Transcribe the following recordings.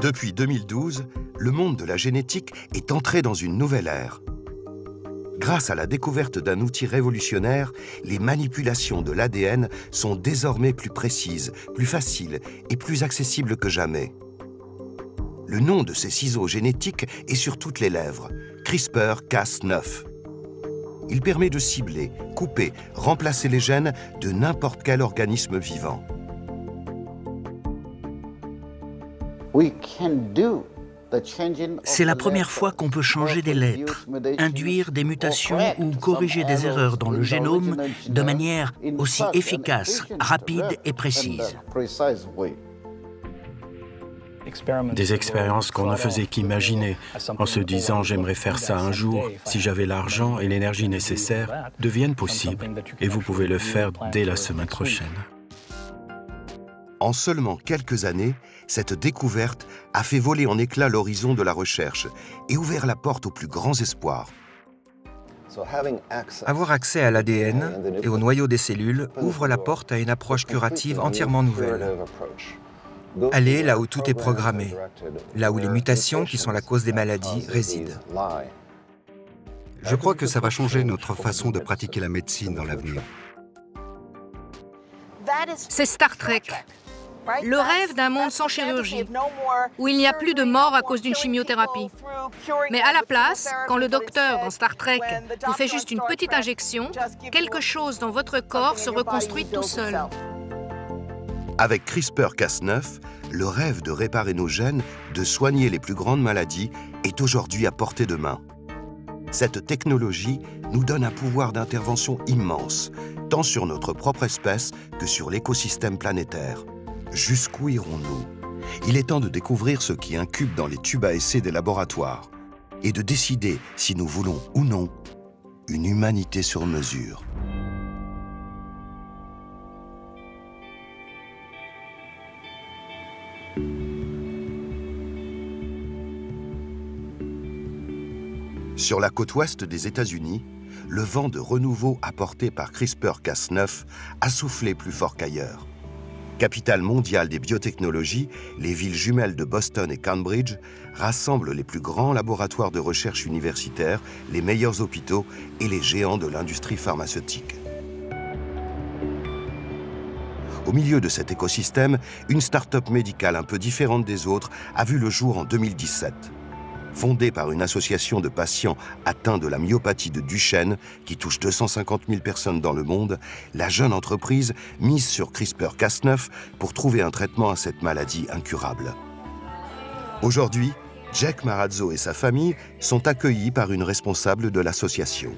Depuis 2012, le monde de la génétique est entré dans une nouvelle ère. Grâce à la découverte d'un outil révolutionnaire, les manipulations de l'ADN sont désormais plus précises, plus faciles et plus accessibles que jamais. Le nom de ces ciseaux génétiques est sur toutes les lèvres, CRISPR-Cas9. Il permet de cibler, couper, remplacer les gènes de n'importe quel organisme vivant. C'est la première fois qu'on peut changer des lettres, induire des mutations ou corriger des erreurs dans le génome de manière aussi efficace, rapide et précise. Des expériences qu'on ne faisait qu'imaginer, en se disant « j'aimerais faire ça un jour, si j'avais l'argent et l'énergie nécessaires », deviennent possibles, et vous pouvez le faire dès la semaine prochaine. En seulement quelques années, cette découverte a fait voler en éclats l'horizon de la recherche et ouvert la porte aux plus grands espoirs. Avoir accès à l'ADN et au noyau des cellules ouvre la porte à une approche curative entièrement nouvelle. Aller là où tout est programmé, là où les mutations qui sont la cause des maladies résident. Je crois que ça va changer notre façon de pratiquer la médecine dans l'avenir. C'est Star Trek. Le rêve d'un monde sans chirurgie, où il n'y a plus de mort à cause d'une chimiothérapie. Mais à la place, quand le docteur dans Star Trek vous fait juste une petite injection, quelque chose dans votre corps se reconstruit tout seul. Avec CRISPR-Cas9, le rêve de réparer nos gènes, de soigner les plus grandes maladies, est aujourd'hui à portée de main. Cette technologie nous donne un pouvoir d'intervention immense, tant sur notre propre espèce que sur l'écosystème planétaire. Jusqu'où irons-nous? Il est temps de découvrir ce qui incube dans les tubes à essai des laboratoires et de décider si nous voulons ou non une humanité sur mesure. Sur la côte ouest des États-Unis, le vent de renouveau apporté par CRISPR-Cas9 a soufflé plus fort qu'ailleurs. Capitale mondiale des biotechnologies, les villes jumelles de Boston et Cambridge rassemblent les plus grands laboratoires de recherche universitaires, les meilleurs hôpitaux et les géants de l'industrie pharmaceutique. Au milieu de cet écosystème, une start-up médicale un peu différente des autres a vu le jour en 2017. Fondée par une association de patients atteints de la myopathie de Duchenne, qui touche 250 000 personnes dans le monde, la jeune entreprise mise sur CRISPR-Cas9 pour trouver un traitement à cette maladie incurable. Aujourd'hui, Jake Marazzo et sa famille sont accueillis par une responsable de l'association.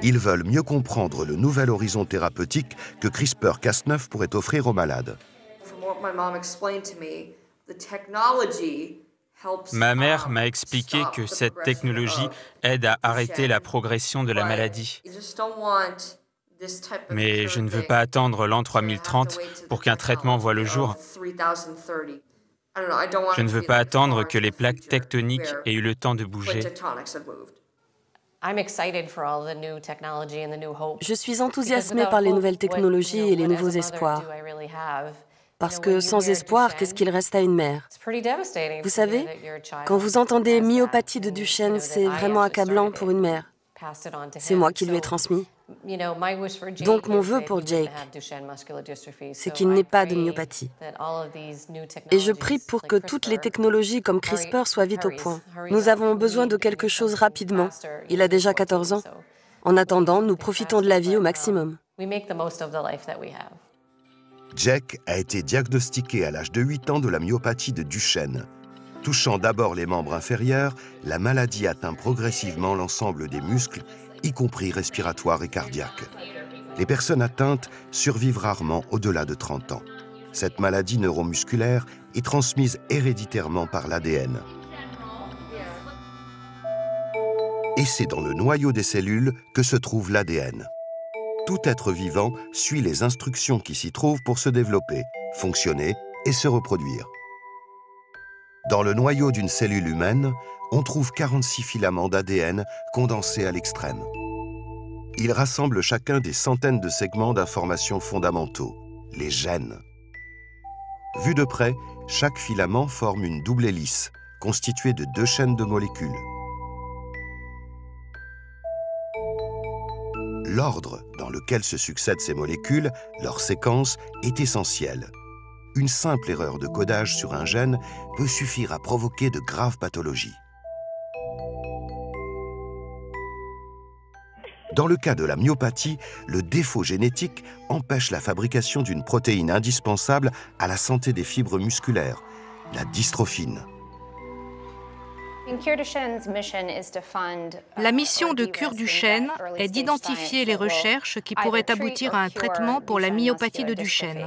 Ils veulent mieux comprendre le nouvel horizon thérapeutique que CRISPR-Cas9 pourrait offrir aux malades. Ma mère m'a expliqué que cette technologie aide à arrêter la progression de la maladie. Mais je ne veux pas attendre l'an 3030 pour qu'un traitement voie le jour. Je ne veux pas attendre que les plaques tectoniques aient eu le temps de bouger. Je suis enthousiasmée par les nouvelles technologies et les nouveaux espoirs. Parce que sans espoir, qu'est-ce qu'il reste à une mère? Vous savez, quand vous entendez myopathie de Duchenne, c'est vraiment accablant pour une mère. C'est moi qui lui ai transmis. Donc mon vœu pour Jake, c'est qu'il n'ait pas de myopathie. Et je prie pour que toutes les technologies comme CRISPR soient vite au point. Nous avons besoin de quelque chose rapidement. Il a déjà 14 ans. En attendant, nous profitons de la vie au maximum. Jake a été diagnostiqué à l'âge de 8 ans de la myopathie de Duchenne. Touchant d'abord les membres inférieurs, la maladie atteint progressivement l'ensemble des muscles, y compris respiratoires et cardiaques. Les personnes atteintes survivent rarement au-delà de 30 ans. Cette maladie neuromusculaire est transmise héréditairement par l'ADN. Et c'est dans le noyau des cellules que se trouve l'ADN. Tout être vivant suit les instructions qui s'y trouvent pour se développer, fonctionner et se reproduire. Dans le noyau d'une cellule humaine, on trouve 46 filaments d'ADN condensés à l'extrême. Ils rassemblent chacun des centaines de segments d'informations fondamentaux, les gènes. Vu de près, chaque filament forme une double hélice, constituée de 2 chaînes de molécules. L'ordre dans lequel se succèdent ces molécules, leur séquence, est essentiel. Une simple erreur de codage sur un gène peut suffire à provoquer de graves pathologies. Dans le cas de la myopathie, le défaut génétique empêche la fabrication d'une protéine indispensable à la santé des fibres musculaires, la dystrophine. La mission de Cure-Duchenne est d'identifier les recherches qui pourraient aboutir à un traitement pour la myopathie de Duchenne.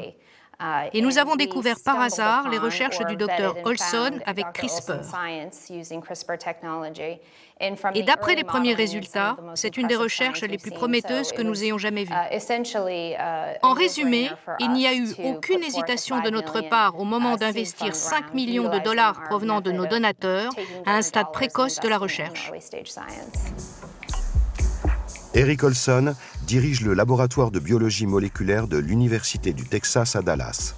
Et nous avons découvert par hasard les recherches du docteur Olson avec CRISPR. Et d'après les premiers résultats, c'est une des recherches les plus prometteuses que nous ayons jamais vues. En résumé, il n'y a eu aucune hésitation de notre part au moment d'investir 5 millions de dollars provenant de nos donateurs à un stade précoce de la recherche. Eric Olson dirige le laboratoire de biologie moléculaire de l'Université du Texas à Dallas.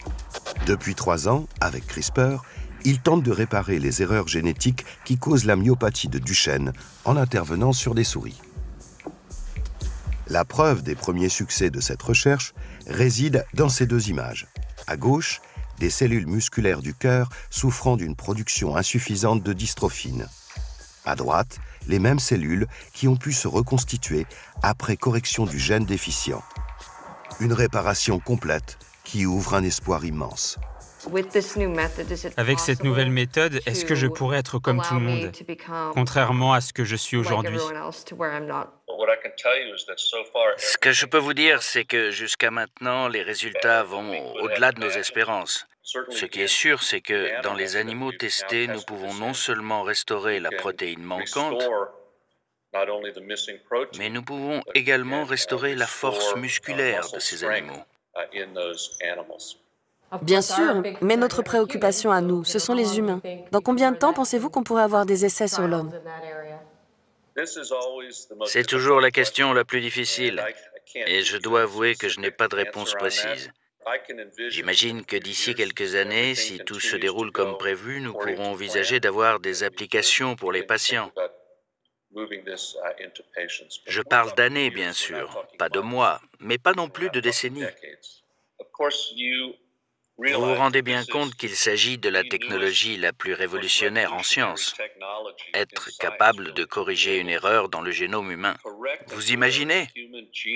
Depuis 3 ans, avec CRISPR, il tente de réparer les erreurs génétiques qui causent la myopathie de Duchenne en intervenant sur des souris. La preuve des premiers succès de cette recherche réside dans ces 2 images. À gauche, des cellules musculaires du cœur souffrant d'une production insuffisante de dystrophine. À droite, les mêmes cellules qui ont pu se reconstituer après correction du gène déficient. Une réparation complète qui ouvre un espoir immense. Avec cette nouvelle méthode, est-ce que je pourrais être comme tout le monde, contrairement à ce que je suis aujourd'hui? Ce que je peux vous dire, c'est que jusqu'à maintenant, les résultats vont au-delà de nos espérances. Ce qui est sûr, c'est que dans les animaux testés, nous pouvons non seulement restaurer la protéine manquante, mais nous pouvons également restaurer la force musculaire de ces animaux. Bien sûr, mais notre préoccupation à nous, ce sont les humains. Dans combien de temps pensez-vous qu'on pourrait avoir des essais sur l'homme? C'est toujours la question la plus difficile, et je dois avouer que je n'ai pas de réponse précise. J'imagine que d'ici quelques années, si tout se déroule comme prévu, nous pourrons envisager d'avoir des applications pour les patients. Je parle d'années, bien sûr, pas de mois, mais pas non plus de décennies. Vous vous rendez bien compte qu'il s'agit de la technologie la plus révolutionnaire en sciences. Être capable de corriger une erreur dans le génome humain. Vous imaginez?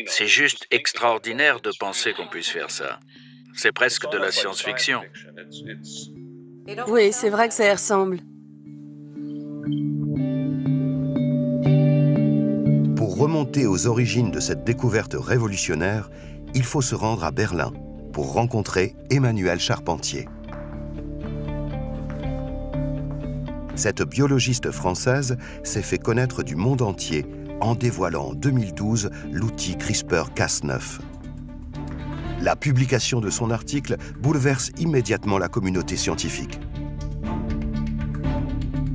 C'est juste extraordinaire de penser qu'on puisse faire ça. C'est presque de la science-fiction. Oui, c'est vrai que ça y ressemble. Pour remonter aux origines de cette découverte révolutionnaire, il faut se rendre à Berlin pour rencontrer Emmanuelle Charpentier. Cette biologiste française s'est fait connaître du monde entier en dévoilant en 2012 l'outil CRISPR-Cas9. La publication de son article bouleverse immédiatement la communauté scientifique.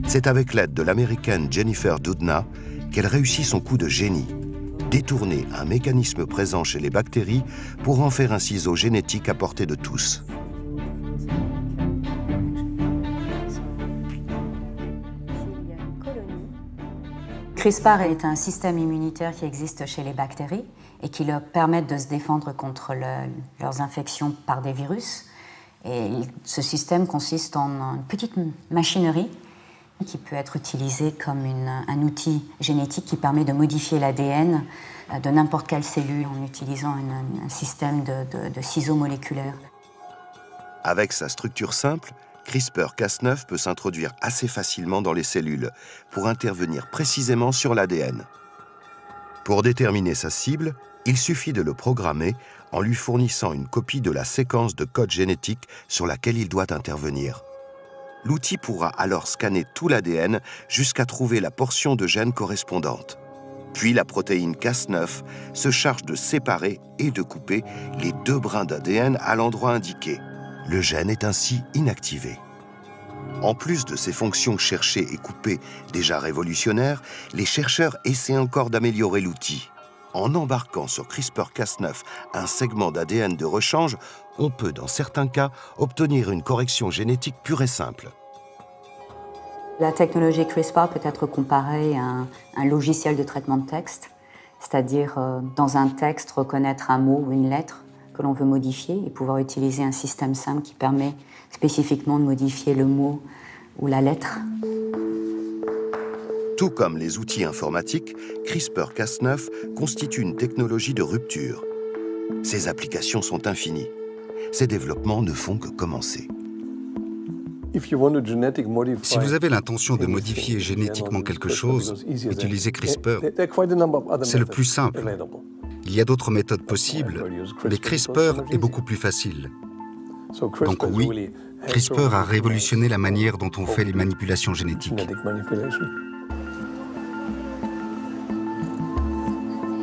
C'est avec l'aide de l'américaine Jennifer Doudna qu'elle réussit son coup de génie. Détourner un mécanisme présent chez les bactéries pour en faire un ciseau génétique à portée de tous. CRISPR est un système immunitaire qui existe chez les bactéries et qui leur permet de se défendre contre leurs infections par des virus. Et ce système consiste en une petite machinerie qui peut être utilisée comme un outil génétique qui permet de modifier l'ADN de n'importe quelle cellule en utilisant un système de ciseaux moléculaires. Avec sa structure simple, CRISPR-Cas9 peut s'introduire assez facilement dans les cellules pour intervenir précisément sur l'ADN. Pour déterminer sa cible, il suffit de le programmer en lui fournissant une copie de la séquence de code génétique sur laquelle il doit intervenir. L'outil pourra alors scanner tout l'ADN jusqu'à trouver la portion de gène correspondante. Puis la protéine Cas9 se charge de séparer et de couper les 2 brins d'ADN à l'endroit indiqué. Le gène est ainsi inactivé. En plus de ces fonctions chercher et couper déjà révolutionnaires, les chercheurs essaient encore d'améliorer l'outil. En embarquant sur CRISPR-Cas9 un segment d'ADN de rechange, on peut, dans certains cas, obtenir une correction génétique pure et simple. La technologie CRISPR peut être comparée à un logiciel de traitement de texte, c'est-à-dire dans un texte reconnaître un mot ou une lettre que l'on veut modifier et pouvoir utiliser un système simple qui permet spécifiquement de modifier le mot ou la lettre. Tout comme les outils informatiques, CRISPR-Cas9 constitue une technologie de rupture. Ses applications sont infinies. Ses développements ne font que commencer. Si vous avez l'intention de modifier génétiquement quelque chose, utilisez CRISPR. C'est le plus simple. Il y a d'autres méthodes possibles, mais CRISPR est beaucoup plus facile. Donc oui, CRISPR a révolutionné la manière dont on fait les manipulations génétiques.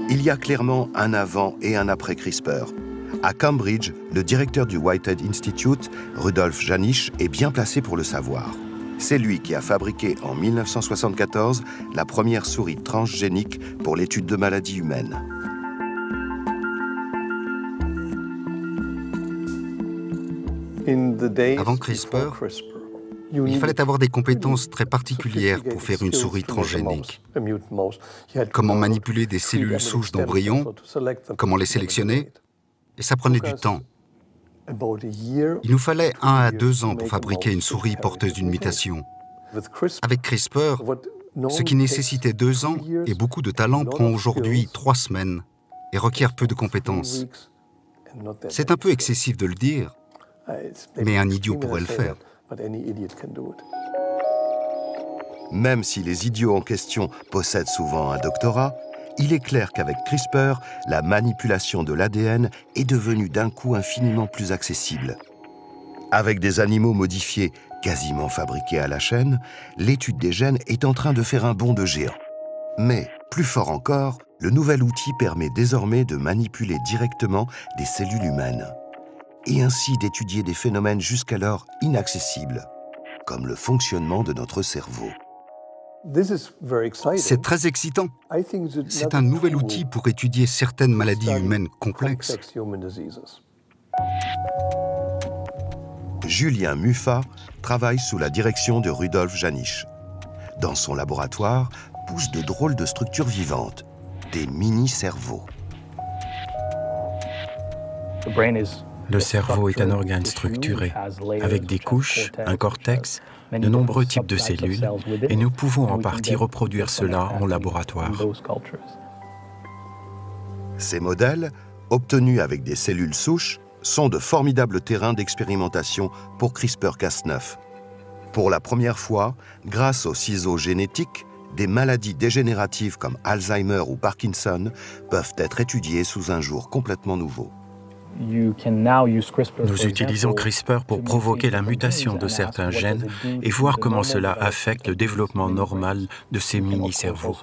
Il y a clairement un avant et un après CRISPR. À Cambridge, le directeur du Whitehead Institute, Rudolf Janisch, est bien placé pour le savoir. C'est lui qui a fabriqué en 1974 la première souris transgénique pour l'étude de maladies humaines. Avant CRISPR, il fallait avoir des compétences très particulières pour faire une souris transgénique. Comment manipuler des cellules souches d'embryons, comment les sélectionner, et ça prenait du temps. Il nous fallait 1 à 2 ans pour fabriquer une souris porteuse d'une mutation. Avec CRISPR, ce qui nécessitait 2 ans et beaucoup de talent prend aujourd'hui 3 semaines et requiert peu de compétences. C'est un peu excessif de le dire, mais un idiot pourrait le faire. Même si les idiots en question possèdent souvent un doctorat, il est clair qu'avec CRISPR, la manipulation de l'ADN est devenue d'un coup infiniment plus accessible. Avec des animaux modifiés quasiment fabriqués à la chaîne, l'étude des gènes est en train de faire un bond de géant. Mais, plus fort encore, le nouvel outil permet désormais de manipuler directement des cellules humaines, et ainsi d'étudier des phénomènes jusqu'alors inaccessibles, comme le fonctionnement de notre cerveau. C'est très excitant. C'est un nouvel outil pour étudier certaines maladies humaines complexes. Julien Muffat travaille sous la direction de Rudolf Janisch. Dans son laboratoire poussent de drôles de structures vivantes, des mini-cerveaux. Le cerveau est un organe structuré, avec des couches, un cortex, de nombreux types de cellules, et nous pouvons en partie reproduire cela en laboratoire. Ces modèles, obtenus avec des cellules souches, sont de formidables terrains d'expérimentation pour CRISPR-Cas9. Pour la première fois, grâce aux ciseaux génétiques, des maladies dégénératives comme Alzheimer ou Parkinson peuvent être étudiées sous un jour complètement nouveau. Nous utilisons CRISPR pour provoquer la mutation de certains gènes et voir comment cela affecte le développement normal de ces mini-cerveaux.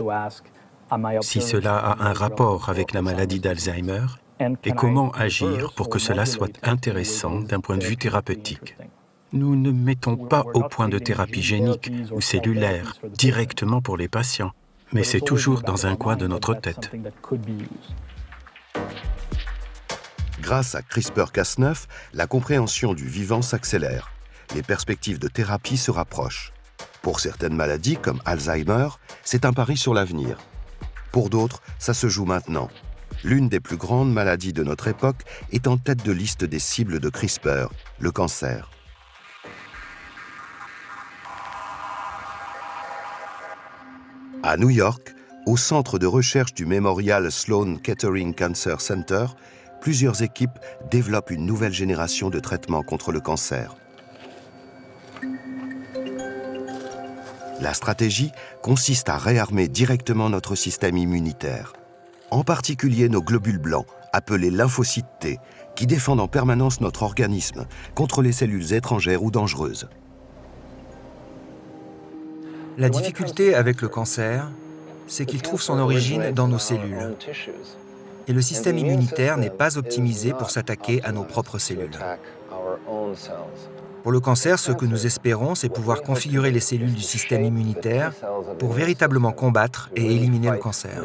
Si cela a un rapport avec la maladie d'Alzheimer, et comment agir pour que cela soit intéressant d'un point de vue thérapeutique. Nous ne mettons pas au point de thérapie génique ou cellulaire directement pour les patients, mais c'est toujours dans un coin de notre tête. Grâce à CRISPR-Cas9, la compréhension du vivant s'accélère. Les perspectives de thérapie se rapprochent. Pour certaines maladies, comme Alzheimer, c'est un pari sur l'avenir. Pour d'autres, ça se joue maintenant. L'une des plus grandes maladies de notre époque est en tête de liste des cibles de CRISPR, le cancer. À New York, au centre de recherche du Memorial Sloan Kettering Cancer Center, plusieurs équipes développent une nouvelle génération de traitements contre le cancer. La stratégie consiste à réarmer directement notre système immunitaire, en particulier nos globules blancs, appelés lymphocytes T, qui défendent en permanence notre organisme contre les cellules étrangères ou dangereuses. La difficulté avec le cancer, c'est qu'il trouve son origine dans nos cellules. Et le système immunitaire n'est pas optimisé pour s'attaquer à nos propres cellules. Pour le cancer, ce que nous espérons, c'est pouvoir configurer les cellules du système immunitaire pour véritablement combattre et éliminer le cancer.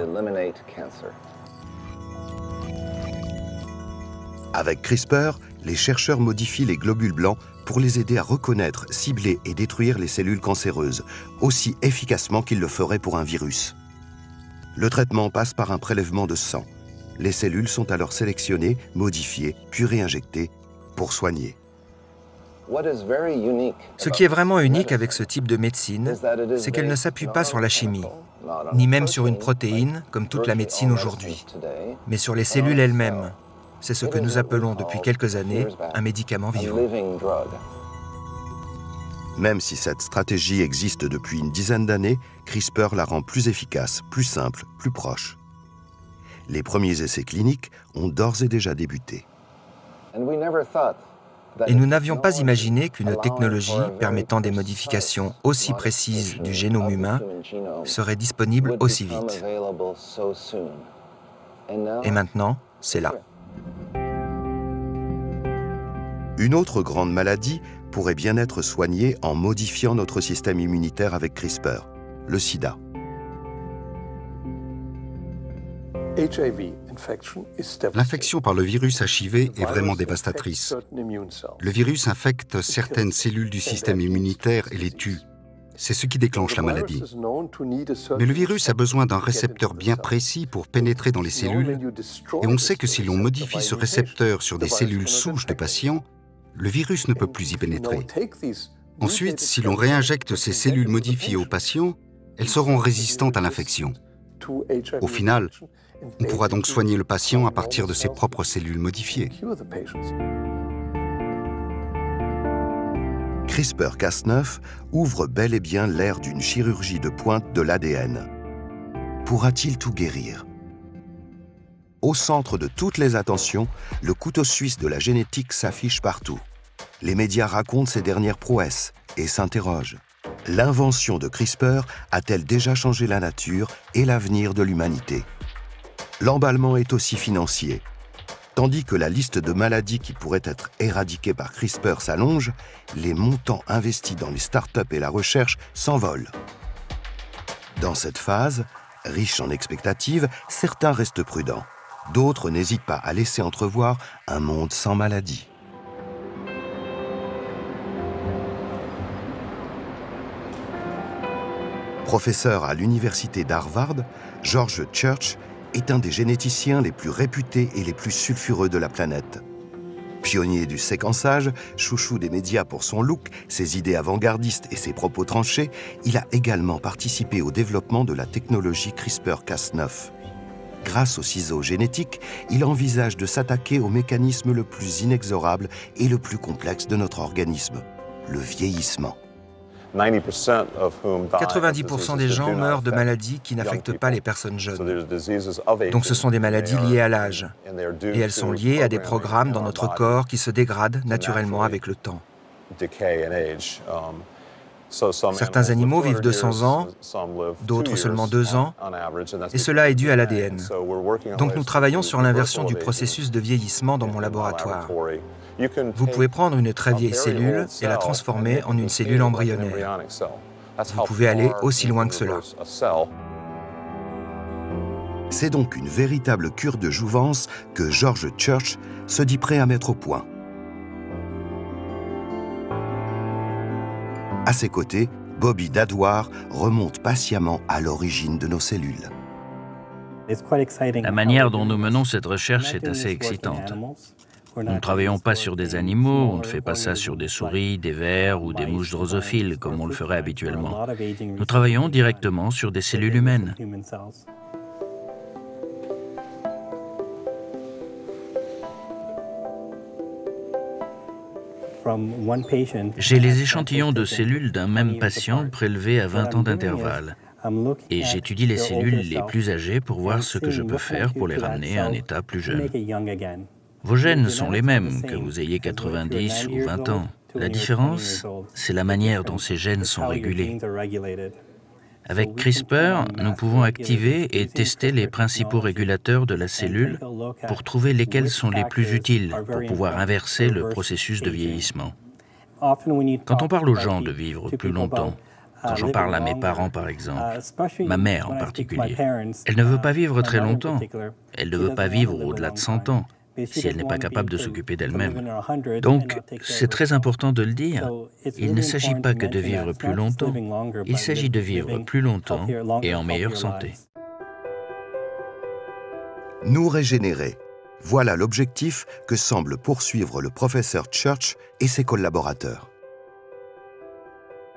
Avec CRISPR, les chercheurs modifient les globules blancs pour les aider à reconnaître, cibler et détruire les cellules cancéreuses, aussi efficacement qu'ils le feraient pour un virus. Le traitement passe par un prélèvement de sang. Les cellules sont alors sélectionnées, modifiées, puis réinjectées pour soigner. Ce qui est vraiment unique avec ce type de médecine, c'est qu'elle ne s'appuie pas sur la chimie, ni même sur une protéine, comme toute la médecine aujourd'hui, mais sur les cellules elles-mêmes. C'est ce que nous appelons depuis quelques années un médicament vivant. Même si cette stratégie existe depuis une dizaine d'années, CRISPR la rend plus efficace, plus simple, plus proche. Les premiers essais cliniques ont d'ores et déjà débuté. Et nous n'avions pas imaginé qu'une technologie permettant des modifications aussi précises du génome humain serait disponible aussi vite. Et maintenant, c'est là. Une autre grande maladie pourrait bien être soignée en modifiant notre système immunitaire avec CRISPR, le sida. L'infection par le virus HIV est vraiment dévastatrice. Le virus infecte certaines cellules du système immunitaire et les tue. C'est ce qui déclenche la maladie. Mais le virus a besoin d'un récepteur bien précis pour pénétrer dans les cellules, et on sait que si l'on modifie ce récepteur sur des cellules souches de patients, le virus ne peut plus y pénétrer. Ensuite, si l'on réinjecte ces cellules modifiées aux patients, elles seront résistantes à l'infection. Au final, on pourra donc soigner le patient à partir de ses propres cellules modifiées. CRISPR-Cas9 ouvre bel et bien l'ère d'une chirurgie de pointe de l'ADN. Pourra-t-il tout guérir? Au centre de toutes les attentions, le couteau suisse de la génétique s'affiche partout. Les médias racontent ses dernières prouesses et s'interrogent. L'invention de CRISPR a-t-elle déjà changé la nature et l'avenir de l'humanité? L'emballement est aussi financier. Tandis que la liste de maladies qui pourraient être éradiquées par CRISPR s'allonge, les montants investis dans les startups et la recherche s'envolent. Dans cette phase, riche en expectatives, certains restent prudents. D'autres n'hésitent pas à laisser entrevoir un monde sans maladie. Professeur à l'université d'Harvard, George Church est un des généticiens les plus réputés et les plus sulfureux de la planète. Pionnier du séquençage, chouchou des médias pour son look, ses idées avant-gardistes et ses propos tranchés, il a également participé au développement de la technologie CRISPR-Cas9. Grâce aux ciseaux génétiques, il envisage de s'attaquer au mécanisme le plus inexorable et le plus complexe de notre organisme, le vieillissement. 90% des gens meurent de maladies qui n'affectent pas les personnes jeunes. Donc ce sont des maladies liées à l'âge. Et elles sont liées à des programmes dans notre corps qui se dégradent naturellement avec le temps. Certains animaux vivent 200 ans, d'autres seulement 2 ans, et cela est dû à l'ADN. Donc nous travaillons sur l'inversion du processus de vieillissement dans mon laboratoire. Vous pouvez prendre une très vieille cellule et la transformer en une cellule embryonnaire. Vous pouvez aller aussi loin que cela. C'est donc une véritable cure de jouvence que George Church se dit prêt à mettre au point. À ses côtés, Bobby Dadwar remonte patiemment à l'origine de nos cellules. La manière dont nous menons cette recherche est assez excitante. Nous ne travaillons pas sur des animaux, on ne fait pas ça sur des souris, des vers ou des mouches drosophiles comme on le ferait habituellement. Nous travaillons directement sur des cellules humaines. J'ai les échantillons de cellules d'un même patient prélevés à 20 ans d'intervalle. Et j'étudie les cellules les plus âgées pour voir ce que je peux faire pour les ramener à un état plus jeune. Vos gènes sont les mêmes, que vous ayez 90 ou 20 ans. La différence, c'est la manière dont ces gènes sont régulés. Avec CRISPR, nous pouvons activer et tester les principaux régulateurs de la cellule pour trouver lesquels sont les plus utiles pour pouvoir inverser le processus de vieillissement. Quand on parle aux gens de vivre plus longtemps, quand j'en parle à mes parents par exemple, ma mère en particulier, elle ne veut pas vivre très longtemps, elle ne veut pas vivre au-delà de 100 ans. si elle n'est pas capable de s'occuper d'elle-même. Donc, c'est très important de le dire. Il ne s'agit pas que de vivre plus longtemps, il s'agit de vivre plus longtemps et en meilleure santé. Nous régénérer. Voilà l'objectif que semble poursuivre le professeur Church et ses collaborateurs.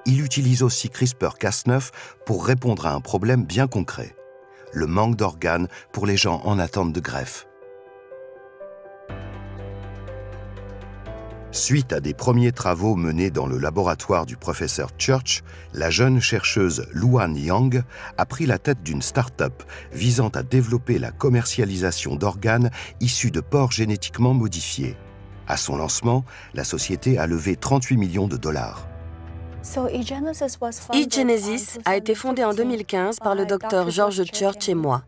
Il utilise aussi CRISPR-Cas9 pour répondre à un problème bien concret, le manque d'organes pour les gens en attente de greffe. Suite à des premiers travaux menés dans le laboratoire du professeur Church, la jeune chercheuse Luan Yang a pris la tête d'une start-up visant à développer la commercialisation d'organes issus de porcs génétiquement modifiés. À son lancement, la société a levé 38 millions de dollars. eGenesis a été fondée en 2015 par le docteur George Church et moi.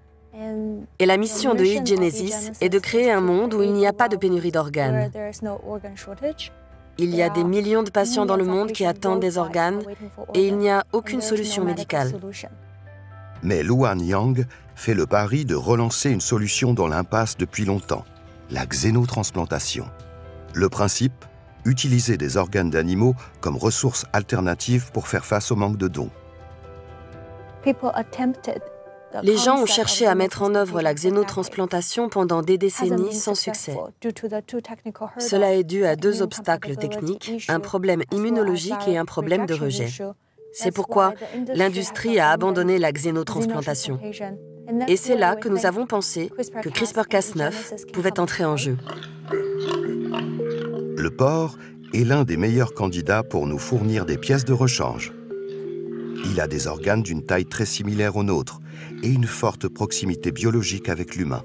Et la mission de eGenesis est de créer un monde où il n'y a pas de pénurie d'organes. Il y a des millions de patients dans le monde qui attendent des organes et il n'y a aucune solution médicale. Mais Luan Yang fait le pari de relancer une solution dans l'impasse depuis longtemps, la xénotransplantation. Le principe, utiliser des organes d'animaux comme ressource alternative pour faire face au manque de dons. Les gens ont cherché à mettre en œuvre la xénotransplantation pendant des décennies sans succès. Cela est dû à deux obstacles techniques, un problème immunologique et un problème de rejet. C'est pourquoi l'industrie a abandonné la xénotransplantation. Et c'est là que nous avons pensé que CRISPR-Cas9 pouvait entrer en jeu. Le porc est l'un des meilleurs candidats pour nous fournir des pièces de rechange. Il a des organes d'une taille très similaire aux nôtres et une forte proximité biologique avec l'humain.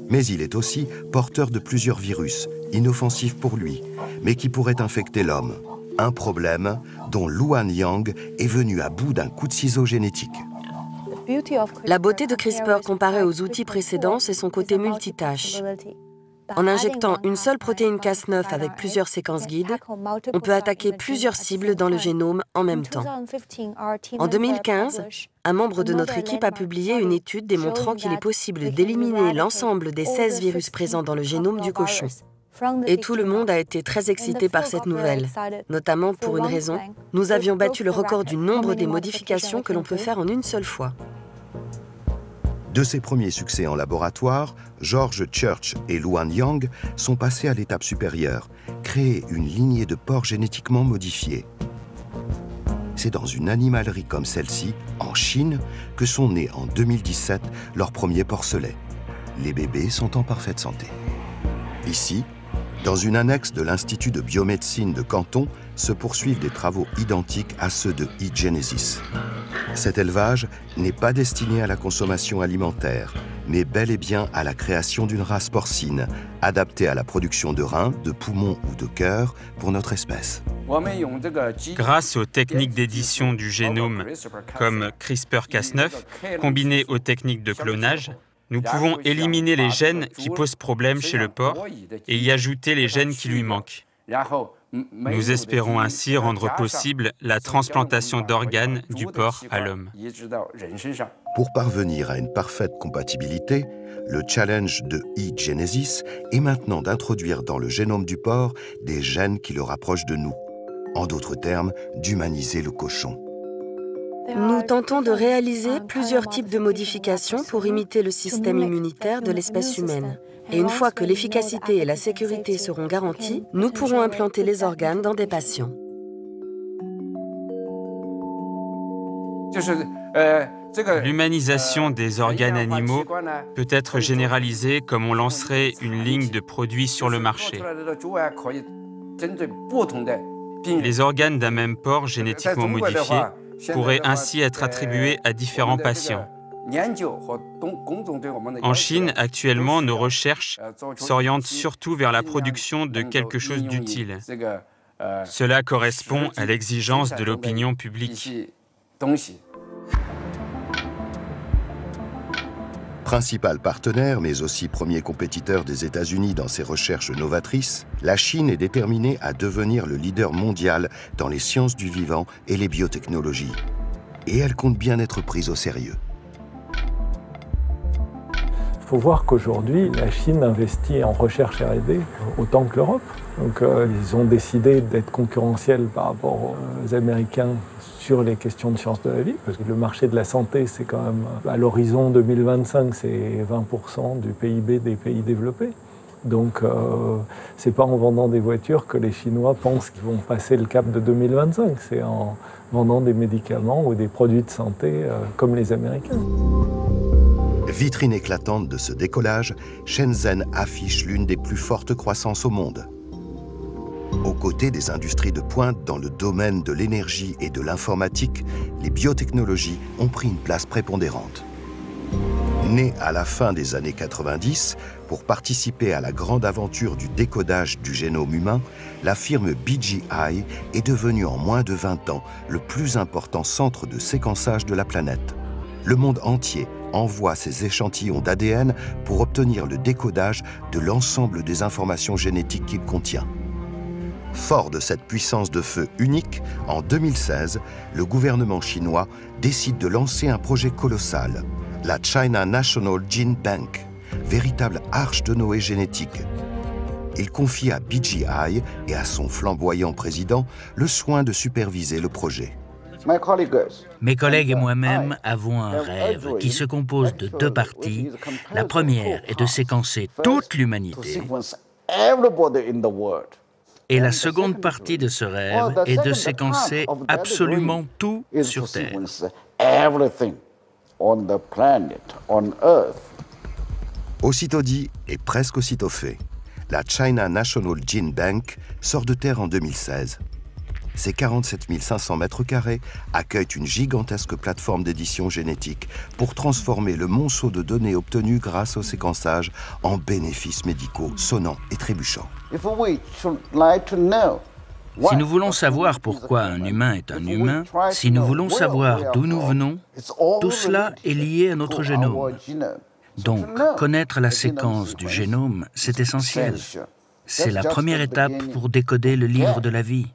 Mais il est aussi porteur de plusieurs virus, inoffensifs pour lui, mais qui pourraient infecter l'homme. Un problème dont Luan Yang est venu à bout d'un coup de ciseau génétique. La beauté de CRISPR comparée aux outils précédents, c'est son côté multitâche. En injectant une seule protéine Cas9 avec plusieurs séquences guides, on peut attaquer plusieurs cibles dans le génome en même temps. En 2015, un membre de notre équipe a publié une étude démontrant qu'il est possible d'éliminer l'ensemble des 16 virus présents dans le génome du cochon. Et tout le monde a été très excité par cette nouvelle, notamment pour une raison, nous avions battu le record du nombre des modifications que l'on peut faire en une seule fois. De ses premiers succès en laboratoire, George Church et Luan Yang sont passés à l'étape supérieure, créer une lignée de porcs génétiquement modifiés. C'est dans une animalerie comme celle-ci, en Chine, que sont nés en 2017 leurs premiers porcelets. Les bébés sont en parfaite santé. Ici, dans une annexe de l'Institut de biomédecine de Canton, se poursuivent des travaux identiques à ceux de eGenesis. Cet élevage n'est pas destiné à la consommation alimentaire, mais bel et bien à la création d'une race porcine, adaptée à la production de reins, de poumons ou de cœurs pour notre espèce. Grâce aux techniques d'édition du génome comme CRISPR-Cas9, combinées aux techniques de clonage, nous pouvons éliminer les gènes qui posent problème chez le porc et y ajouter les gènes qui lui manquent. Nous espérons ainsi rendre possible la transplantation d'organes du porc à l'homme. Pour parvenir à une parfaite compatibilité, le challenge de eGenesis est maintenant d'introduire dans le génome du porc des gènes qui le rapprochent de nous. En d'autres termes, d'humaniser le cochon. Nous tentons de réaliser plusieurs types de modifications pour imiter le système immunitaire de l'espèce humaine. Et une fois que l'efficacité et la sécurité seront garanties, nous pourrons implanter les organes dans des patients. L'humanisation des organes animaux peut être généralisée comme on lancerait une ligne de produits sur le marché. Les organes d'un même porc génétiquement modifié pourraient ainsi être attribués à différents patients. En Chine, actuellement, nos recherches s'orientent surtout vers la production de quelque chose d'utile. Cela correspond à l'exigence de l'opinion publique. Principal partenaire, mais aussi premier compétiteur des États-Unis dans ses recherches novatrices, la Chine est déterminée à devenir le leader mondial dans les sciences du vivant et les biotechnologies. Et elle compte bien être prise au sérieux. faut voir qu'aujourd'hui, la Chine investit en recherche R&D autant que l'Europe. Donc ils ont décidé d'être concurrentiels par rapport aux Américains sur les questions de sciences de la vie, parce que le marché de la santé, c'est quand même, à l'horizon 2025, c'est 20% du PIB des pays développés. Donc c'est pas en vendant des voitures que les Chinois pensent qu'ils vont passer le cap de 2025, c'est en vendant des médicaments ou des produits de santé comme les Américains. Vitrine éclatante de ce décollage, Shenzhen affiche l'une des plus fortes croissances au monde. Aux côtés des industries de pointe dans le domaine de l'énergie et de l'informatique, les biotechnologies ont pris une place prépondérante. Née à la fin des années 90, pour participer à la grande aventure du décodage du génome humain, la firme BGI est devenue en moins de 20 ans le plus important centre de séquençage de la planète. Le monde entier envoie ses échantillons d'ADN pour obtenir le décodage de l'ensemble des informations génétiques qu'il contient. Fort de cette puissance de feu unique, en 2016, le gouvernement chinois décide de lancer un projet colossal, la China National Gene Bank, véritable arche de Noé génétique. Il confie à BGI et à son flamboyant président le soin de superviser le projet. Mes collègues et moi-même avons un rêve qui se compose de deux parties. La première est de séquencer toute l'humanité. Et la seconde partie de ce rêve est de séquencer absolument tout sur Terre. Aussitôt dit et presque aussitôt fait, la China National Gene Bank sort de terre en 2016. Ces 47 500 mètres carrés accueillent une gigantesque plateforme d'édition génétique pour transformer le monceau de données obtenues grâce au séquençage en bénéfices médicaux sonnants et trébuchants. Si nous voulons savoir pourquoi un humain est un humain, si nous voulons savoir d'où nous venons, tout cela est lié à notre génome. Donc, connaître la séquence du génome, c'est essentiel. C'est la première étape pour décoder le livre de la vie.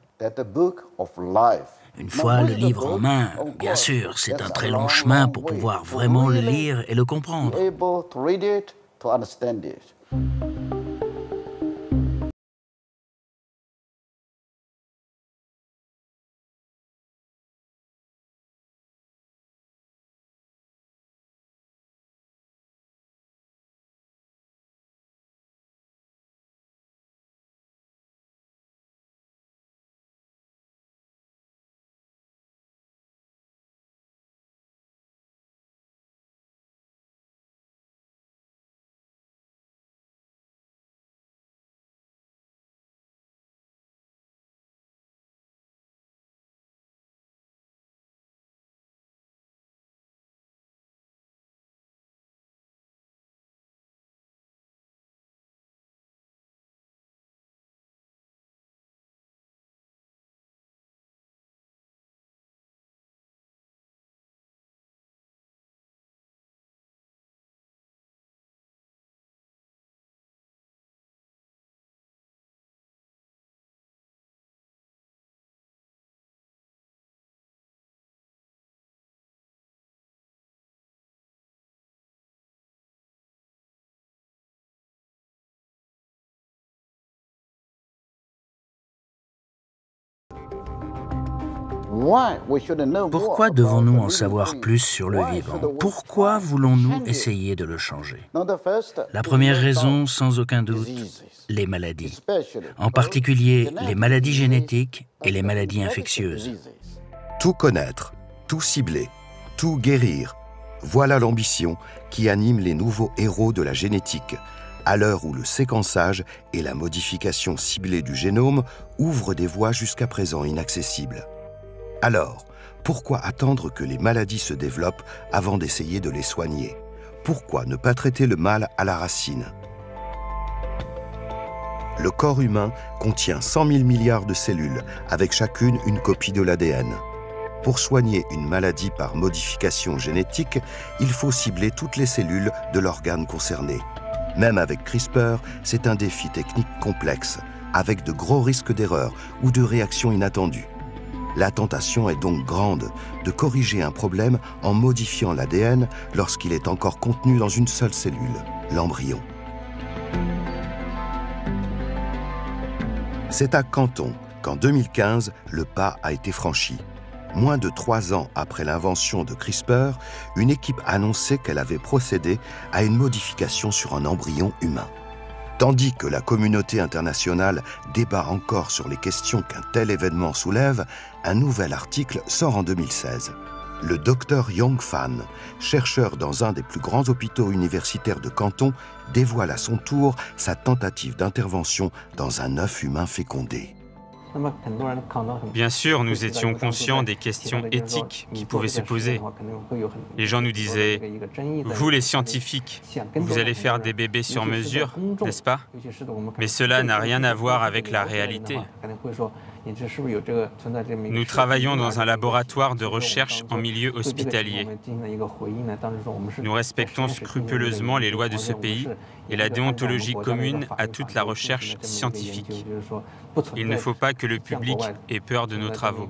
Une fois le livre en main, bien sûr, c'est un très long chemin pour pouvoir vraiment le lire et le comprendre. Pourquoi devons-nous en savoir plus sur le vivant? Pourquoi voulons-nous essayer de le changer? La première raison, sans aucun doute, les maladies. En particulier, les maladies génétiques et les maladies infectieuses. Tout connaître, tout cibler, tout guérir. Voilà l'ambition qui anime les nouveaux héros de la génétique, à l'heure où le séquençage et la modification ciblée du génome ouvrent des voies jusqu'à présent inaccessibles. Alors, pourquoi attendre que les maladies se développent avant d'essayer de les soigner? Pourquoi ne pas traiter le mal à la racine? Le corps humain contient 100 000 milliards de cellules, avec chacune une copie de l'ADN. Pour soigner une maladie par modification génétique, il faut cibler toutes les cellules de l'organe concerné. Même avec CRISPR, c'est un défi technique complexe, avec de gros risques d'erreur ou de réactions inattendues. La tentation est donc grande de corriger un problème en modifiant l'ADN lorsqu'il est encore contenu dans une seule cellule, l'embryon. C'est à Canton qu'en 2015, le pas a été franchi. Moins de 3 ans après l'invention de CRISPR, une équipe annonçait qu'elle avait procédé à une modification sur un embryon humain. Tandis que la communauté internationale débat encore sur les questions qu'un tel événement soulève, un nouvel article sort en 2016. Le docteur Yong Fan, chercheur dans un des plus grands hôpitaux universitaires de Canton, dévoile à son tour sa tentative d'intervention dans un œuf humain fécondé. Bien sûr, nous étions conscients des questions éthiques qui pouvaient se poser. Les gens nous disaient « Vous les scientifiques, vous allez faire des bébés sur mesure, n'est-ce pas ?» Mais cela n'a rien à voir avec la réalité. Nous travaillons dans un laboratoire de recherche en milieu hospitalier. Nous respectons scrupuleusement les lois de ce pays et la déontologie commune à toute la recherche scientifique. Il ne faut pas que le public ait peur de nos travaux.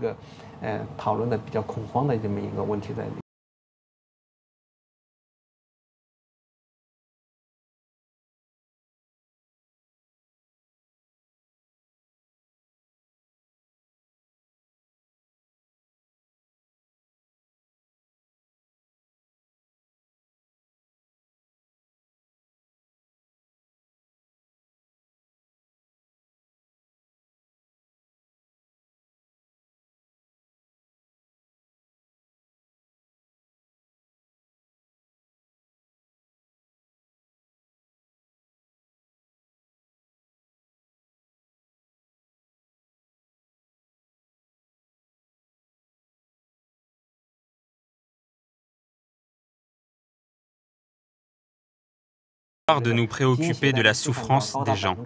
De nous préoccuper de la souffrance des gens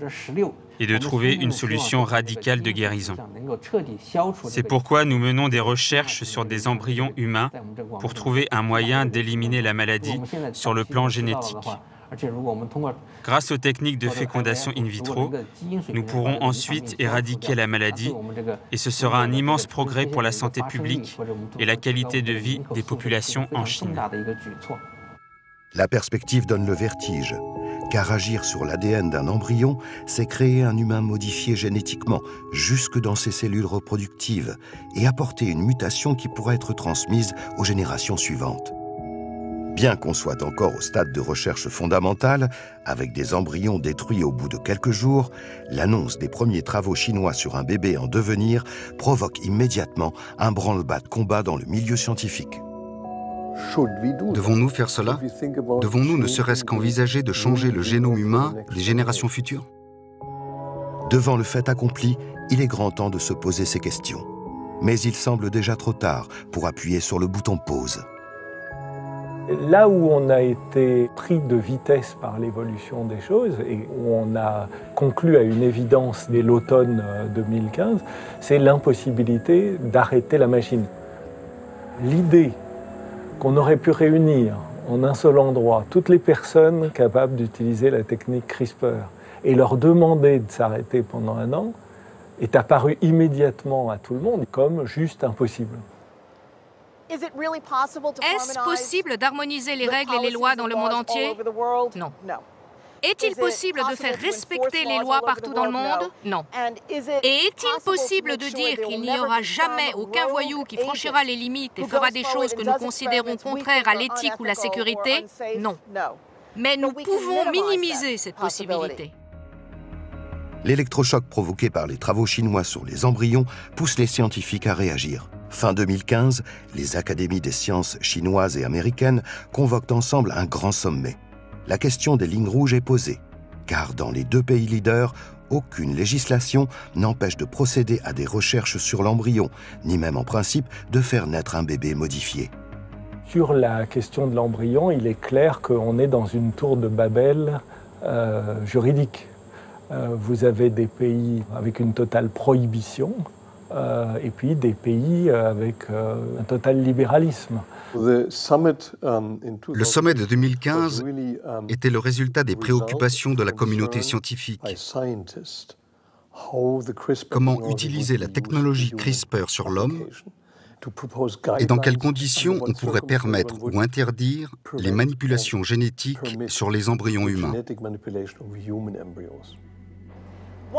et de trouver une solution radicale de guérison. C'est pourquoi nous menons des recherches sur des embryons humains pour trouver un moyen d'éliminer la maladie sur le plan génétique. Grâce aux techniques de fécondation in vitro, nous pourrons ensuite éradiquer la maladie et ce sera un immense progrès pour la santé publique et la qualité de vie des populations en Chine. La perspective donne le vertige, car agir sur l'ADN d'un embryon, c'est créer un humain modifié génétiquement, jusque dans ses cellules reproductives, et apporter une mutation qui pourrait être transmise aux générations suivantes. Bien qu'on soit encore au stade de recherche fondamentale, avec des embryons détruits au bout de quelques jours, l'annonce des premiers travaux chinois sur un bébé en devenir provoque immédiatement un branle-bas de combat dans le milieu scientifique. Devons-nous faire cela? Devons-nous ne serait-ce qu'envisager de changer le génome humain des générations futures? Devant le fait accompli, il est grand temps de se poser ces questions. Mais il semble déjà trop tard pour appuyer sur le bouton pause. Là où on a été pris de vitesse par l'évolution des choses et où on a conclu à une évidence dès l'automne 2015, c'est l'impossibilité d'arrêter la machine. L'idée qu'on aurait pu réunir en un seul endroit toutes les personnes capables d'utiliser la technique CRISPR et leur demander de s'arrêter pendant 1 an est apparue immédiatement à tout le monde comme juste impossible. Est-ce possible d'harmoniser les règles et les lois dans le monde entier? Non. Est-il possible de faire respecter les lois partout dans le monde? Non. Et est-il possible de dire qu'il n'y aura jamais aucun voyou qui franchira les limites et fera des choses que nous considérons contraires à l'éthique ou la sécurité? Non. Mais nous pouvons minimiser cette possibilité. L'électrochoc provoqué par les travaux chinois sur les embryons pousse les scientifiques à réagir. Fin 2015, les académies des sciences chinoises et américaines convoquent ensemble un grand sommet. La question des lignes rouges est posée, car dans les 2 pays leaders, aucune législation n'empêche de procéder à des recherches sur l'embryon, ni même en principe de faire naître un bébé modifié. Sur la question de l'embryon, il est clair qu'on est dans une tour de Babel juridique. Vous avez des pays avec une totale prohibition, et puis des pays avec un total libéralisme. Le sommet de 2015 était le résultat des préoccupations de la communauté scientifique. Comment utiliser la technologie CRISPR sur l'homme et dans quelles conditions on pourrait permettre ou interdire les manipulations génétiques sur les embryons humains.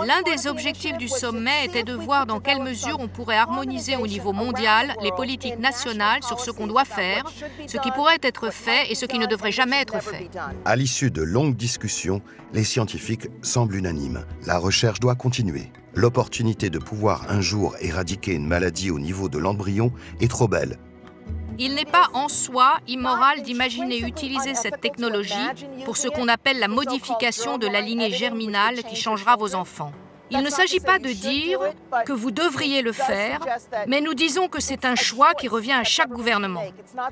L'un des objectifs du sommet était de voir dans quelle mesure on pourrait harmoniser au niveau mondial les politiques nationales sur ce qu'on doit faire, ce qui pourrait être fait et ce qui ne devrait jamais être fait. À l'issue de longues discussions, les scientifiques semblent unanimes. La recherche doit continuer. L'opportunité de pouvoir un jour éradiquer une maladie au niveau de l'embryon est trop belle. Il n'est pas en soi immoral d'imaginer utiliser cette technologie pour ce qu'on appelle la modification de la lignée germinale qui changera vos enfants. Il ne s'agit pas de dire que vous devriez le faire, mais nous disons que c'est un choix qui revient à chaque gouvernement.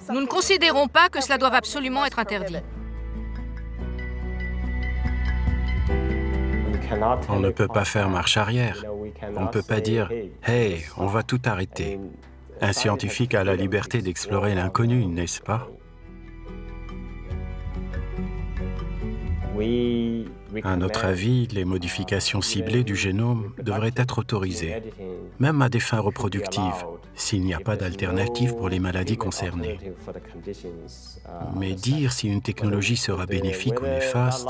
Nous ne considérons pas que cela doive absolument être interdit. On ne peut pas faire marche arrière. On ne peut pas dire « Hey, on va tout arrêter ». Un scientifique a la liberté d'explorer l'inconnu, n'est-ce pas? À notre avis, les modifications ciblées du génome devraient être autorisées, même à des fins reproductives, s'il n'y a pas d'alternative pour les maladies concernées. Mais dire si une technologie sera bénéfique ou néfaste,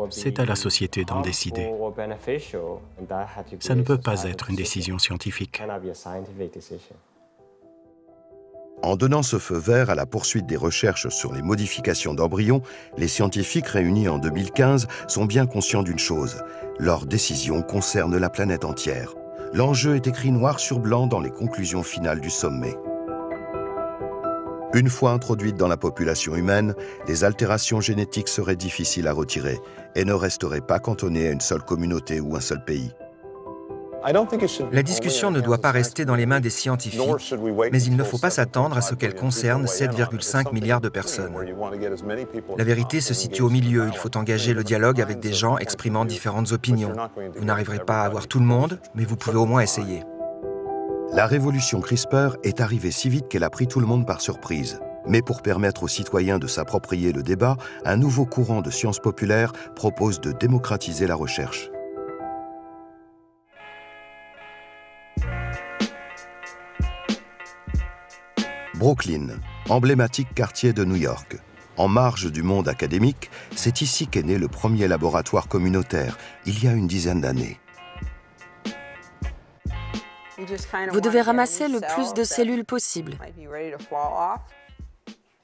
c'est à la société d'en décider. Ça ne peut pas être une décision scientifique. En donnant ce feu vert à la poursuite des recherches sur les modifications d'embryons, les scientifiques réunis en 2015 sont bien conscients d'une chose. Leur décision concerne la planète entière. L'enjeu est écrit noir sur blanc dans les conclusions finales du sommet. Une fois introduites dans la population humaine, les altérations génétiques seraient difficiles à retirer et ne resteraient pas cantonnées à une seule communauté ou un seul pays. La discussion ne doit pas rester dans les mains des scientifiques, mais il ne faut pas s'attendre à ce qu'elle concerne 7,5 milliards de personnes. La vérité se situe au milieu. Il faut engager le dialogue avec des gens exprimant différentes opinions. Vous n'arriverez pas à avoir tout le monde, mais vous pouvez au moins essayer. La révolution CRISPR est arrivée si vite qu'elle a pris tout le monde par surprise. Mais pour permettre aux citoyens de s'approprier le débat, un nouveau courant de sciences populaires propose de démocratiser la recherche. Brooklyn, emblématique quartier de New York. En marge du monde académique, c'est ici qu'est né le premier laboratoire communautaire, il y a une dizaine d'années. Vous devez ramasser le plus de cellules possible.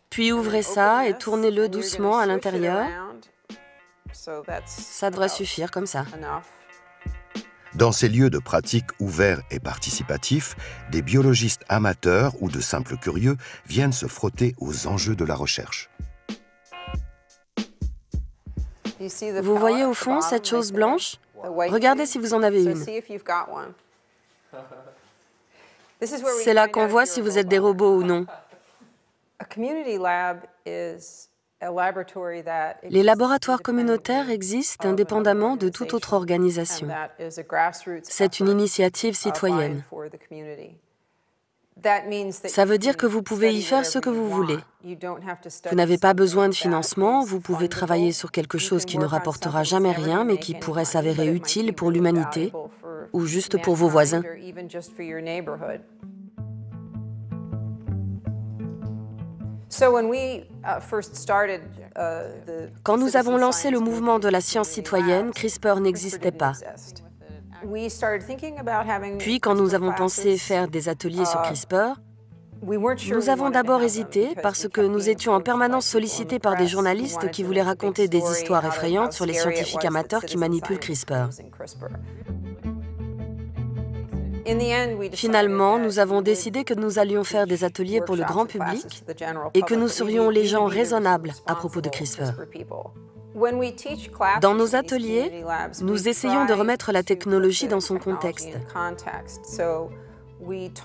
Puis ouvrez ça et tournez-le doucement à l'intérieur. Ça devrait suffire comme ça. Dans ces lieux de pratique ouverts et participatifs, des biologistes amateurs ou de simples curieux viennent se frotter aux enjeux de la recherche. Vous voyez au fond cette chose blanche? Regardez si vous en avez une. C'est là qu'on voit si vous êtes des robots ou non. Les laboratoires communautaires existent indépendamment de toute autre organisation. C'est une initiative citoyenne. Ça veut dire que vous pouvez y faire ce que vous voulez. Vous n'avez pas besoin de financement, vous pouvez travailler sur quelque chose qui ne rapportera jamais rien, mais qui pourrait s'avérer utile pour l'humanité, ou juste pour vos voisins. Quand nous avons lancé le mouvement de la science citoyenne, CRISPR n'existait pas. Puis, quand nous avons pensé faire des ateliers sur CRISPR, nous avons d'abord hésité parce que nous étions en permanence sollicités par des journalistes qui voulaient raconter des histoires effrayantes sur les scientifiques amateurs qui manipulent CRISPR. Finalement, nous avons décidé que nous allions faire des ateliers pour le grand public et que nous serions les gens raisonnables à propos de CRISPR. Dans nos ateliers, nous essayons de remettre la technologie dans son contexte.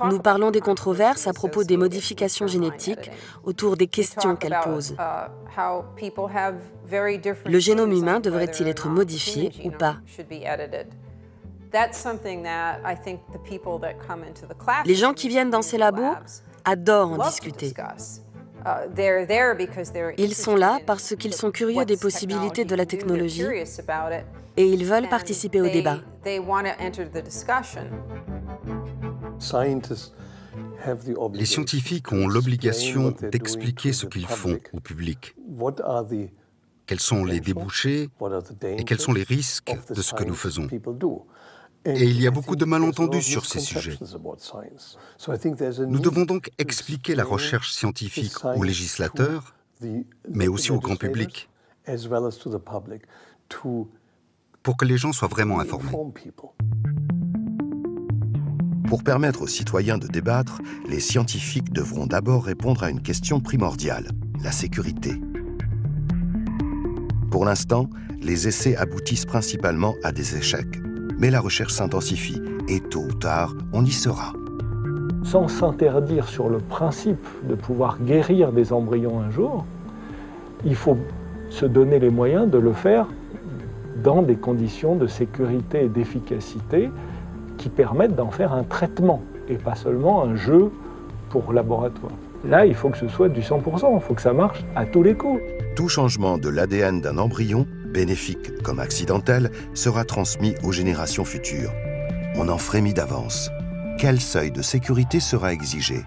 Nous parlons des controverses à propos des modifications génétiques autour des questions qu'elles posent. Le génome humain devrait-il être modifié ou pas? Les gens qui viennent dans ces labos adorent en discuter. Ils sont là parce qu'ils sont curieux des possibilités de la technologie et ils veulent participer au débat. Les scientifiques ont l'obligation d'expliquer ce qu'ils font au public. Quels sont les débouchés et quels sont les risques de ce que nous faisons. Et il y a beaucoup de malentendus sur ces sujets. Nous devons donc expliquer la recherche scientifique aux législateurs, mais aussi au grand public, pour que les gens soient vraiment informés. Pour permettre aux citoyens de débattre, les scientifiques devront d'abord répondre à une question primordiale, la sécurité. Pour l'instant, les essais aboutissent principalement à des échecs. Mais la recherche s'intensifie et tôt ou tard, on y sera. Sans s'interdire sur le principe de pouvoir guérir des embryons un jour, il faut se donner les moyens de le faire dans des conditions de sécurité et d'efficacité qui permettent d'en faire un traitement et pas seulement un jeu pour laboratoire. Là, il faut que ce soit du 100%, il faut que ça marche à tous les coups. Tout changement de l'ADN d'un embryon, bénéfique comme accidentel, sera transmis aux générations futures. On en frémit d'avance. Quel seuil de sécurité sera exigé?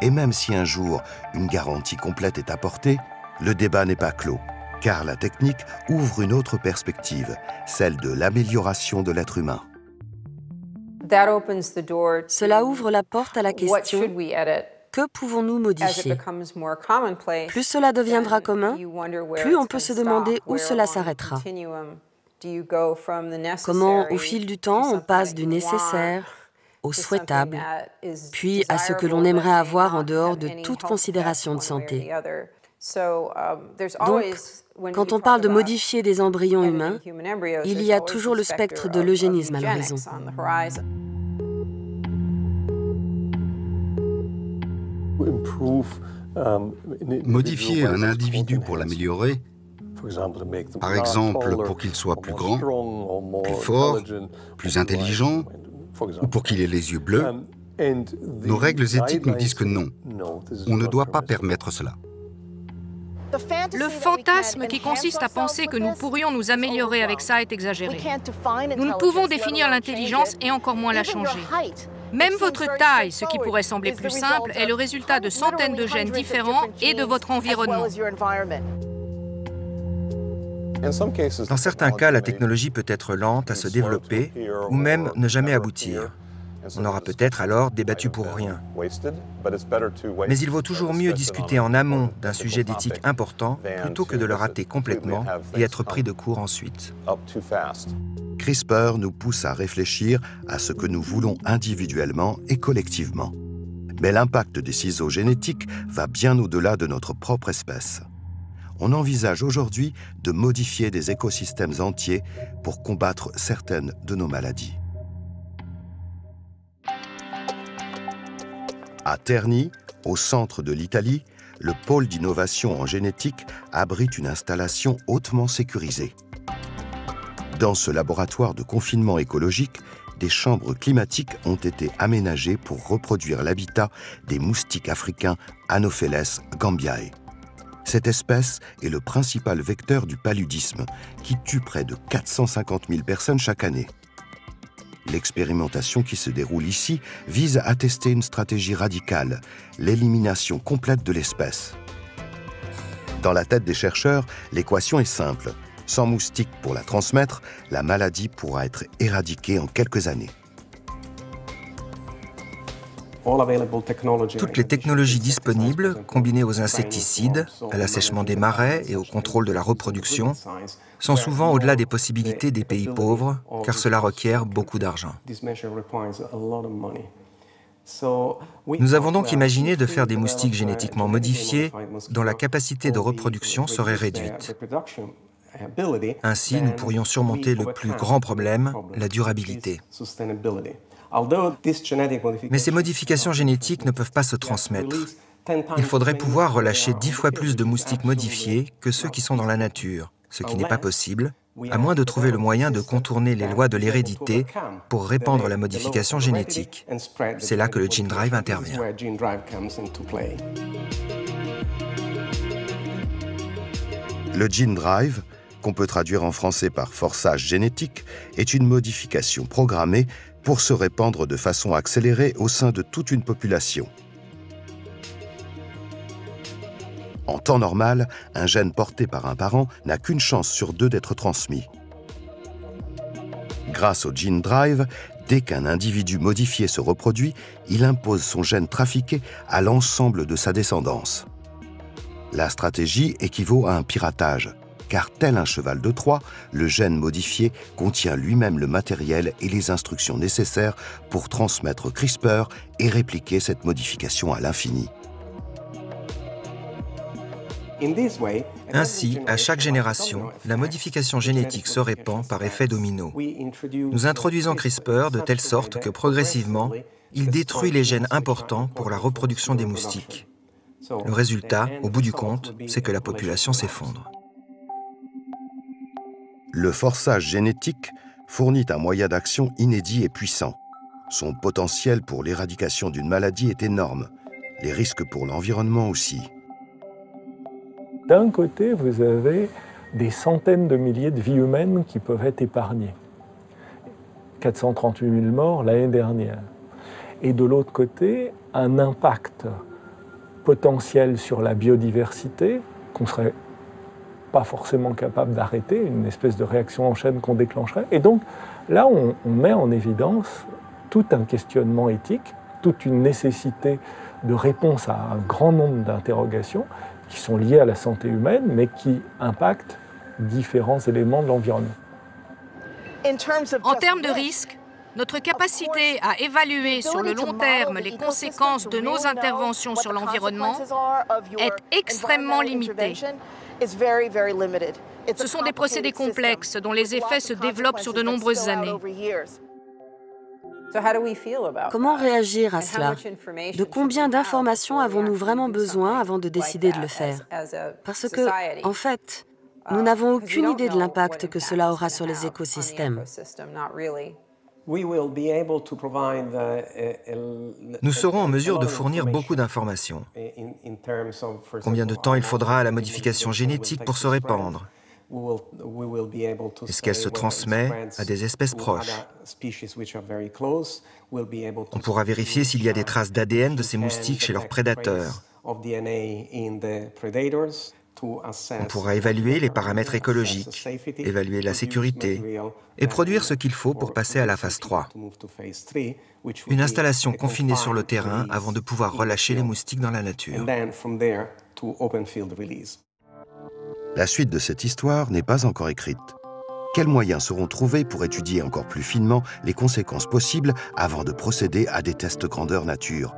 Et même si un jour une garantie complète est apportée, le débat n'est pas clos, car la technique ouvre une autre perspective, celle de l'amélioration de l'être humain. Cela ouvre la porte à la question « Que pouvons-nous modifier ?» Plus cela deviendra commun, plus on peut se demander où cela s'arrêtera. Comment, au fil du temps, on passe du nécessaire au souhaitable, puis à ce que l'on aimerait avoir en dehors de toute considération de santé. Donc, quand on parle de modifier des embryons humains, il y a toujours le spectre de l'eugénisme à l'horizon. Modifier un individu pour l'améliorer, par exemple pour qu'il soit plus grand, plus fort, plus intelligent, ou pour qu'il ait les yeux bleus, nos règles éthiques nous disent que non, on ne doit pas permettre cela. Le fantasme qui consiste à penser que nous pourrions nous améliorer avec ça est exagéré. Nous ne pouvons définir l'intelligence et encore moins la changer. Même votre taille, ce qui pourrait sembler plus simple, est le résultat de centaines de gènes différents et de votre environnement. Dans certains cas, la technologie peut être lente à se développer ou même ne jamais aboutir. On aura peut-être alors débattu pour rien. Mais il vaut toujours mieux discuter en amont d'un sujet d'éthique important plutôt que de le rater complètement et être pris de court ensuite. CRISPR nous pousse à réfléchir à ce que nous voulons individuellement et collectivement. Mais l'impact des ciseaux génétiques va bien au-delà de notre propre espèce. On envisage aujourd'hui de modifier des écosystèmes entiers pour combattre certaines de nos maladies. À Terni, au centre de l'Italie, le pôle d'innovation en génétique abrite une installation hautement sécurisée. Dans ce laboratoire de confinement écologique, des chambres climatiques ont été aménagées pour reproduire l'habitat des moustiques africains Anopheles gambiae. Cette espèce est le principal vecteur du paludisme, qui tue près de 450 000 personnes chaque année. L'expérimentation qui se déroule ici vise à tester une stratégie radicale, l'élimination complète de l'espèce. Dans la tête des chercheurs, l'équation est simple. Sans moustiques pour la transmettre, la maladie pourra être éradiquée en quelques années. Toutes les technologies disponibles, combinées aux insecticides, à l'assèchement des marais et au contrôle de la reproduction, sont souvent au-delà des possibilités des pays pauvres, car cela requiert beaucoup d'argent. Nous avons donc imaginé de faire des moustiques génétiquement modifiés dont la capacité de reproduction serait réduite. Ainsi, nous pourrions surmonter le plus grand problème, la durabilité. Mais ces modifications génétiques ne peuvent pas se transmettre. Il faudrait pouvoir relâcher 10 fois plus de moustiques modifiés que ceux qui sont dans la nature, ce qui n'est pas possible, à moins de trouver le moyen de contourner les lois de l'hérédité pour répandre la modification génétique. C'est là que le Gene Drive intervient. Le gene drive, qu'on peut traduire en français par forçage génétique, est une modification programmée pour se répandre de façon accélérée au sein de toute une population. En temps normal, un gène porté par un parent n'a qu'une chance sur 2 d'être transmis. Grâce au gene drive, dès qu'un individu modifié se reproduit, il impose son gène trafiqué à l'ensemble de sa descendance. La stratégie équivaut à un piratage, car tel un cheval de Troie, le gène modifié contient lui-même le matériel et les instructions nécessaires pour transmettre CRISPR et répliquer cette modification à l'infini. Ainsi, à chaque génération, la modification génétique se répand par effet domino. Nous introduisons CRISPR de telle sorte que progressivement, il détruit les gènes importants pour la reproduction des moustiques. Le résultat, au bout du compte, c'est que la population s'effondre. Le forçage génétique fournit un moyen d'action inédit et puissant. Son potentiel pour l'éradication d'une maladie est énorme. Les risques pour l'environnement aussi. D'un côté, vous avez des centaines de milliers de vies humaines qui peuvent être épargnées. 438 000 morts l'année dernière. Et de l'autre côté, un impact potentiel sur la biodiversité qu'on ne serait pas forcément capable d'arrêter, une espèce de réaction en chaîne qu'on déclencherait. Et donc là, on met en évidence tout un questionnement éthique, toute une nécessité de réponse à un grand nombre d'interrogations qui sont liées à la santé humaine, mais qui impactent différents éléments de l'environnement. En termes de risque, notre capacité à évaluer sur le long terme les conséquences de nos interventions sur l'environnement est extrêmement limitée. Ce sont des procédés complexes dont les effets se développent sur de nombreuses années. Comment réagir à cela? De combien d'informations avons-nous vraiment besoin avant de décider de le faire? Parce que, en fait, nous n'avons aucune idée de l'impact que cela aura sur les écosystèmes. Nous serons en mesure de fournir beaucoup d'informations. Combien de temps il faudra à la modification génétique pour se répandre? Est-ce qu'elle se transmet à des espèces proches? On pourra vérifier s'il y a des traces d'ADN de ces moustiques chez leurs prédateurs. On pourra évaluer les paramètres écologiques, évaluer la sécurité et produire ce qu'il faut pour passer à la phase 3. Une installation confinée sur le terrain avant de pouvoir relâcher les moustiques dans la nature. La suite de cette histoire n'est pas encore écrite. Quels moyens seront trouvés pour étudier encore plus finement les conséquences possibles avant de procéder à des tests grandeur nature?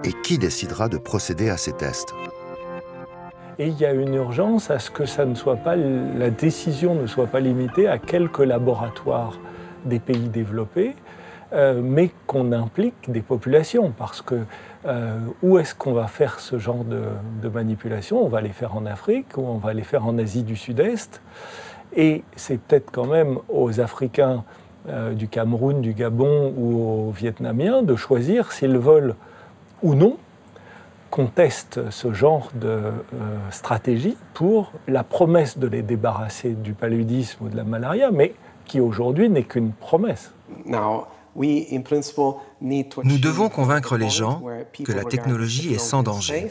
Et qui décidera de procéder à ces tests? Et il y a une urgence à ce que ça ne soit pas, la décision ne soit pas limitée à quelques laboratoires des pays développés, mais qu'on implique des populations, parce que où est-ce qu'on va faire ce genre de manipulation? On va les faire en Afrique ou on va les faire en Asie du Sud-Est. Et c'est peut-être quand même aux Africains du Cameroun, du Gabon ou aux Vietnamiens de choisir s'ils veulent ou non qu'on teste ce genre de stratégie pour la promesse de les débarrasser du paludisme ou de la malaria, mais qui aujourd'hui n'est qu'une promesse. Nous devons convaincre les gens que la technologie est sans danger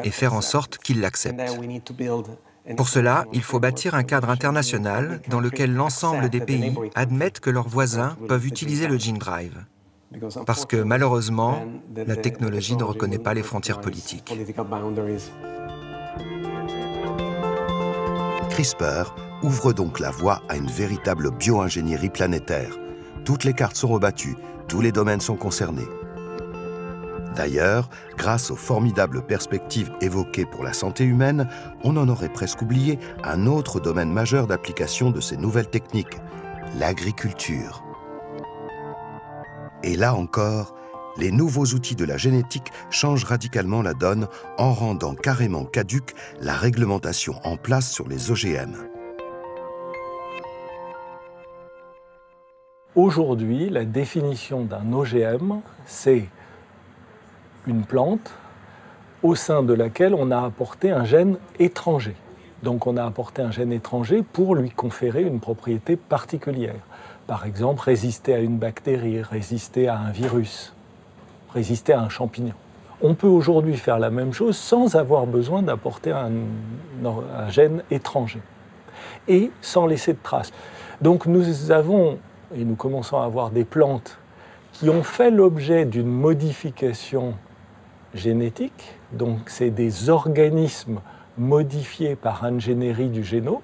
et faire en sorte qu'ils l'acceptent. Pour cela, il faut bâtir un cadre international dans lequel l'ensemble des pays admettent que leurs voisins peuvent utiliser le gene drive. Parce que malheureusement, la technologie ne reconnaît pas les frontières politiques. CRISPR ouvre donc la voie à une véritable bio-ingénierie planétaire. Toutes les cartes sont rebattues, tous les domaines sont concernés. D'ailleurs, grâce aux formidables perspectives évoquées pour la santé humaine, on en aurait presque oublié un autre domaine majeur d'application de ces nouvelles techniques, l'agriculture. Et là encore, les nouveaux outils de la génétique changent radicalement la donne en rendant carrément caduque la réglementation en place sur les OGM. Aujourd'hui, la définition d'un OGM, c'est une plante au sein de laquelle on a apporté un gène étranger. Donc on a apporté un gène étranger pour lui conférer une propriété particulière. Par exemple, résister à une bactérie, résister à un virus, résister à un champignon. On peut aujourd'hui faire la même chose sans avoir besoin d'apporter un gène étranger et sans laisser de traces. Donc nous avons, et nous commençons à avoir des plantes qui ont fait l'objet d'une modification génétique, donc c'est des organismes modifiés par ingénierie du génome,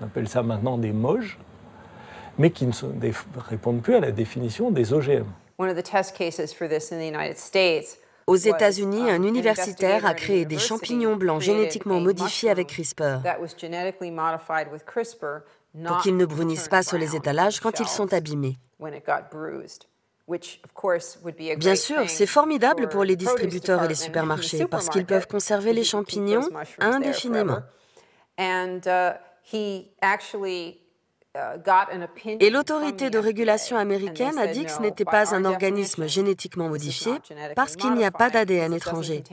on appelle ça maintenant des MOJ, mais qui ne répondent plus à la définition des OGM. Aux États-Unis, un universitaire a créé des champignons blancs génétiquement modifiés avec CRISPR pour qu'ils ne brunissent pas sur les étalages quand ils sont abîmés. Bien sûr, c'est formidable pour les distributeurs et les supermarchés parce qu'ils peuvent conserver les champignons indéfiniment. Et l'autorité de régulation américaine a dit que ce n'était pas un organisme génétiquement modifié parce qu'il n'y a pas d'ADN étranger.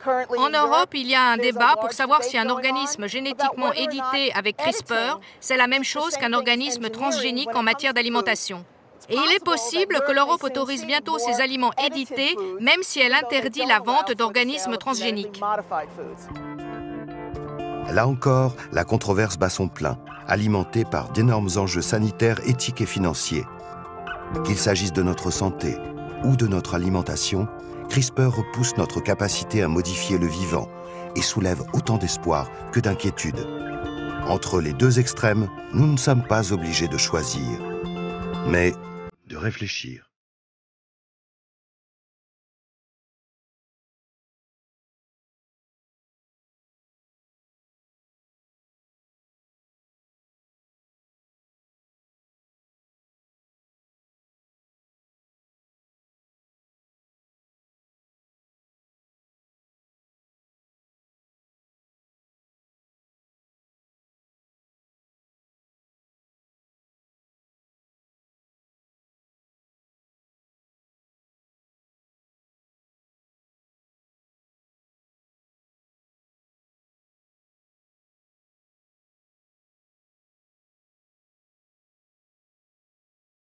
En Europe, il y a un débat pour savoir si un organisme génétiquement édité avec CRISPR, c'est la même chose qu'un organisme transgénique en matière d'alimentation. Et il est possible que l'Europe autorise bientôt ces aliments édités, même si elle interdit la vente d'organismes transgéniques. Là encore, la controverse bat son plein, alimentée par d'énormes enjeux sanitaires, éthiques et financiers. Qu'il s'agisse de notre santé ou de notre alimentation, CRISPR repousse notre capacité à modifier le vivant et soulève autant d'espoir que d'inquiétude. Entre les deux extrêmes, nous ne sommes pas obligés de choisir, mais de réfléchir.